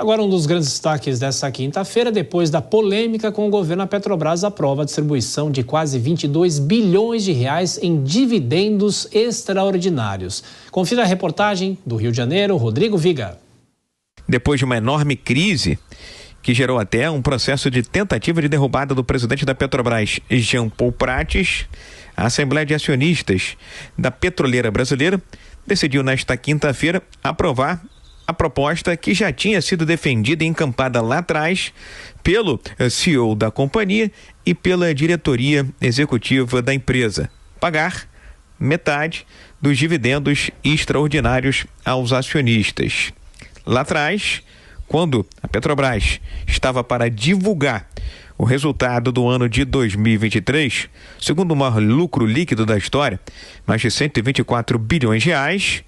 Agora, um dos grandes destaques dessa quinta-feira, depois da polêmica com o governo, a Petrobras aprova a distribuição de quase 22 bilhões de reais em dividendos extraordinários. Confira a reportagem do Rio de Janeiro, Rodrigo Viga. Depois de uma enorme crise que gerou até um processo de tentativa de derrubada do presidente da Petrobras, Jean Paul Prates, a Assembleia de Acionistas da Petroleira Brasileira decidiu nesta quinta-feira aprovar a proposta que já tinha sido defendida e encampada lá atrás pelo CEO da companhia e pela diretoria executiva da empresa: pagar metade dos dividendos extraordinários aos acionistas. Lá atrás, quando a Petrobras estava para divulgar o resultado do ano de 2023, segundo o maior lucro líquido da história, mais de 124 bilhões de reais,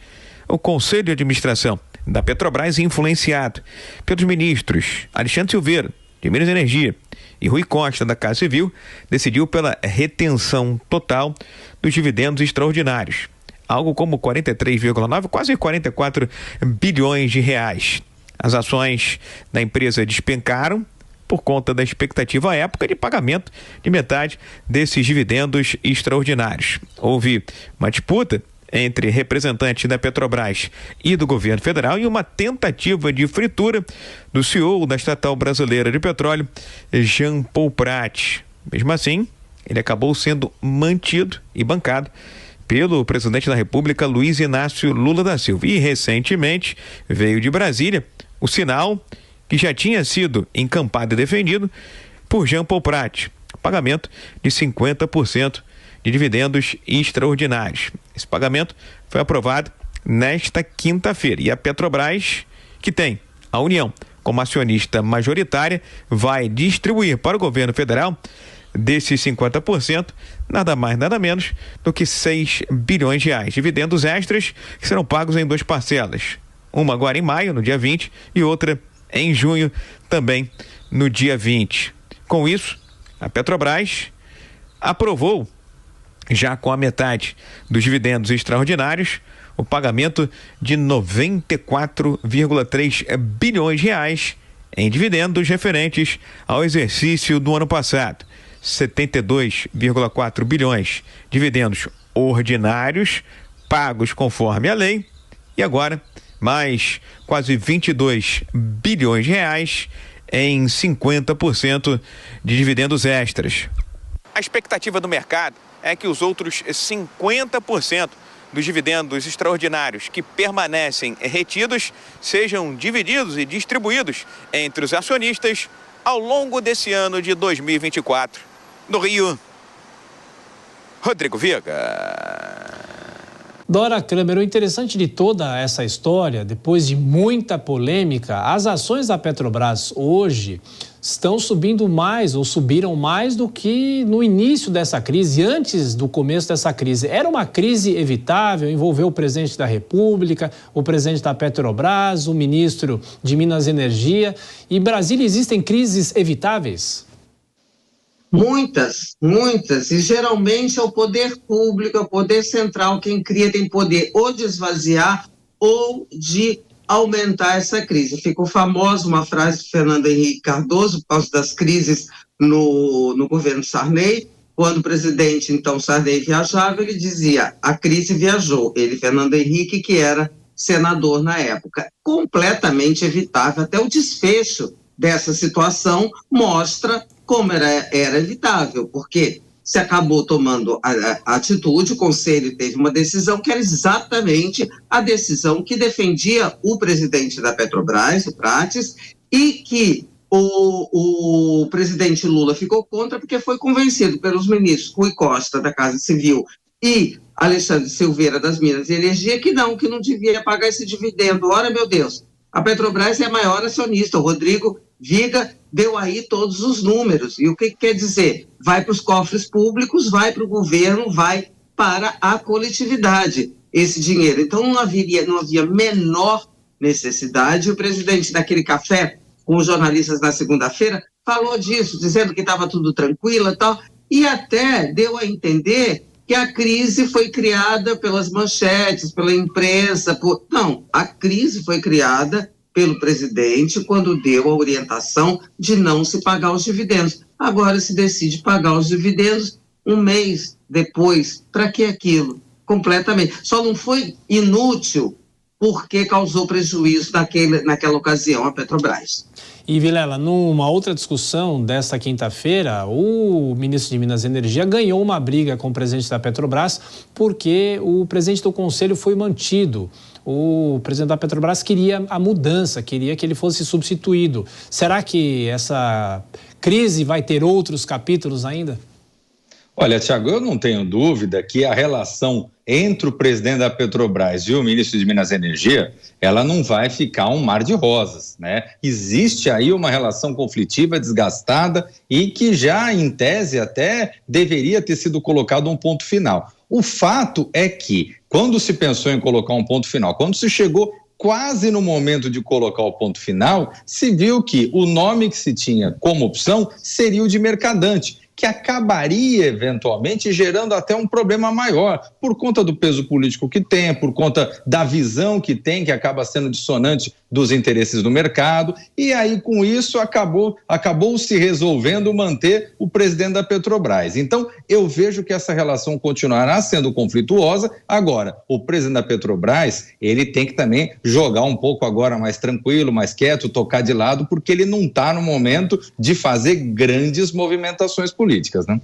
o Conselho de Administração da Petrobras, influenciado pelos ministros Alexandre Silveira, de Minas e Energia, e Rui Costa, da Casa Civil, decidiu pela retenção total dos dividendos extraordinários, algo como 43,9, quase 44 bilhões de reais. As ações da empresa despencaram por conta da expectativa à época de pagamento de metade desses dividendos extraordinários. Houve uma disputa entre representantes da Petrobras e do governo federal e uma tentativa de fritura do CEO da estatal brasileira de petróleo, Jean Paul Prates. Mesmo assim, ele acabou sendo mantido e bancado pelo presidente da República, Luiz Inácio Lula da Silva. E recentemente veio de Brasília o sinal que já tinha sido encampado e defendido por Jean Paul Prates: pagamento de 50% de dividendos extraordinários. Esse pagamento foi aprovado nesta quinta-feira e a Petrobras, que tem a União como acionista majoritária, vai distribuir para o governo federal desses 50%, nada mais, nada menos do que 6 bilhões de reais. Dividendos extras que serão pagos em 2 parcelas. Uma agora em maio, no dia 20, e outra em junho, também no dia 20. Com isso, a Petrobras aprovou, já com a metade dos dividendos extraordinários, o pagamento de 94,3 bilhões de reais em dividendos referentes ao exercício do ano passado. 72,4 bilhões dividendos ordinários pagos conforme a lei, e agora mais quase 22 bilhões de reais em 50% de dividendos extras. A expectativa do mercado é que os outros 50% dos dividendos extraordinários que permanecem retidos sejam divididos e distribuídos entre os acionistas ao longo desse ano de 2024. No Rio, Rodrigo Viga. Dora Kramer, o interessante de toda essa história, depois de muita polêmica, as ações da Petrobras hoje estão subindo mais ou subiram mais do que no início dessa crise, antes do começo dessa crise. Era uma crise evitável, envolveu o presidente da República, o presidente da Petrobras, o ministro de Minas e Energia. Em Brasília existem crises evitáveis? Muitas. E geralmente é o poder público, é o poder central quem cria, tem poder ou de esvaziar ou de aumentar essa crise. Ficou famosa uma frase de Fernando Henrique Cardoso, por causa das crises no governo Sarney, quando o presidente, então, Sarney viajava, ele dizia: a crise viajou. Ele, Fernando Henrique, que era senador na época. Completamente evitável, até o desfecho dessa situação mostra como era evitável, porque se acabou tomando a atitude, o Conselho teve uma decisão que era exatamente a decisão que defendia o presidente da Petrobras, o Prates, e que o presidente Lula ficou contra porque foi convencido pelos ministros Rui Costa, da Casa Civil, e Alexandre Silveira, das Minas e Energia, que não devia pagar esse dividendo. Ora, meu Deus, a Petrobras é a maior acionista, o Rodrigo Viga deu aí todos os números. E o que quer dizer? Vai para os cofres públicos, vai para o governo, vai para a coletividade esse dinheiro. Então não havia menor necessidade. O presidente daquele café com os jornalistas na segunda-feira falou disso, dizendo que estava tudo tranquilo e tal, e até deu a entender que a crise foi criada pelas manchetes, pela imprensa. Não, a crise foi criada pelo presidente quando deu a orientação de não se pagar os dividendos. Agora se decide pagar os dividendos um mês depois. Para que aquilo? Completamente. Só não foi inútil porque causou prejuízo naquela ocasião a Petrobras. E, Vilela, numa outra discussão desta quinta-feira, o ministro de Minas e Energia ganhou uma briga com o presidente da Petrobras porque o presidente do conselho foi mantido. O presidente da Petrobras queria a mudança, queria que ele fosse substituído. Será que essa crise vai ter outros capítulos ainda? Olha, Tiago, eu não tenho dúvida que a relação entre o presidente da Petrobras e o ministro de Minas e Energia, ela não vai ficar um mar de rosas, né? Existe aí uma relação conflitiva, desgastada e que já, em tese, até deveria ter sido colocado um ponto final. O fato é que, quando se pensou em colocar um ponto final, quando se chegou quase no momento de colocar o ponto final, se viu que o nome que se tinha como opção seria o de Mercadante, que acabaria eventualmente gerando até um problema maior, por conta do peso político que tem, por conta da visão que tem, que acaba sendo dissonante dos interesses do mercado, e aí com isso acabou se resolvendo manter o presidente da Petrobras. Então eu vejo que essa relação continuará sendo conflituosa. Agora, o presidente da Petrobras, ele tem que também jogar um pouco agora mais tranquilo, mais quieto, tocar de lado, porque ele não está no momento de fazer grandes movimentações políticas, né?